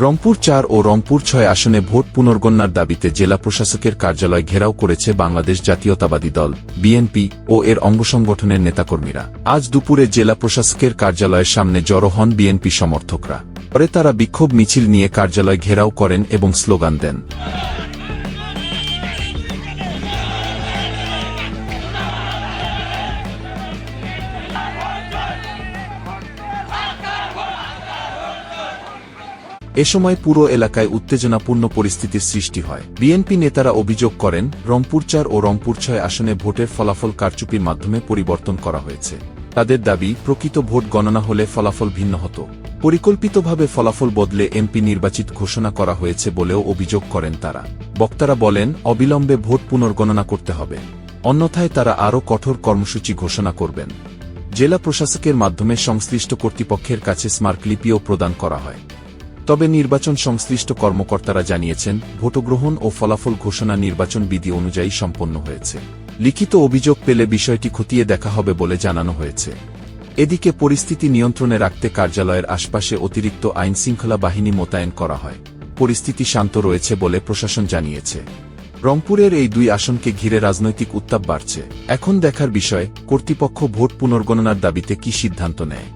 রংপুর ৪ ও রংপুর ৬ আসনে ভোট পুনর্গণনার দাবিতে জেলা প্রশাসকের কার্যালয় ঘেরাও করেছে বাংলাদেশ জাতীয়তাবাদী দল বিএনপি ও এর অঙ্গসংগঠনের নেতাকর্মীরা। আজ দুপুরে জেলা প্রশাসকের কার্যালয়ের সামনে জড়ো হন বিএনপি সমর্থকরা। পরে তারা বিক্ষোভ মিছিল নিয়ে কার্যালয় ঘেরাও করেন এবং স্লোগান দেন। এ সময় পুরো এলাকায় উত্তেজনাপূর্ণ পরিস্থিতির সৃষ্টি হয়। বিএনপি নেতারা অভিযোগ করেন, রংপুর ৪ ও রংপুর ৬ আসনে ভোটের ফলাফল কারচুপির মাধ্যমে পরিবর্তন করা হয়েছে। তাদের দাবি, প্রকৃত ভোট গণনা হলে ফলাফল ভিন্ন হতো। পরিকল্পিতভাবে ফলাফল বদলে এমপি নির্বাচিত ঘোষণা করা হয়েছে বলেও অভিযোগ করেন তারা। বক্তারা বলেন, অবিলম্বে ভোট পুনর্গণনা করতে হবে, অন্যথায় তারা আরও কঠোর কর্মসূচি ঘোষণা করবেন। জেলা প্রশাসকের মাধ্যমে সংশ্লিষ্ট কর্তৃপক্ষের কাছে স্মারকলিপিও প্রদান করা হয়। তবে নির্বাচন সংশ্লিষ্ট কর্মকর্তারা জানিয়েছেন, ভোটগ্রহণ ও ফলাফল ঘোষণা নির্বাচন বিধি অনুযায়ী সম্পন্ন হয়েছে। লিখিত অভিযোগ পেলে বিষয়টি খতিয়ে দেখা হবে বলে জানানো হয়েছে। এদিকে পরিস্থিতি নিয়ন্ত্রণে রাখতে কার্যালয়ের আশপাশে অতিরিক্ত আইনশৃঙ্খলা বাহিনী মোতায়েন করা হয়। পরিস্থিতি শান্ত রয়েছে বলে প্রশাসন জানিয়েছে। রংপুরের এই দুই আসনকে ঘিরে রাজনৈতিক উত্তাপ বাড়ছে। এখন দেখার বিষয়, কর্তৃপক্ষ ভোট পুনর্গণনার দাবিতে কি সিদ্ধান্ত নেয়।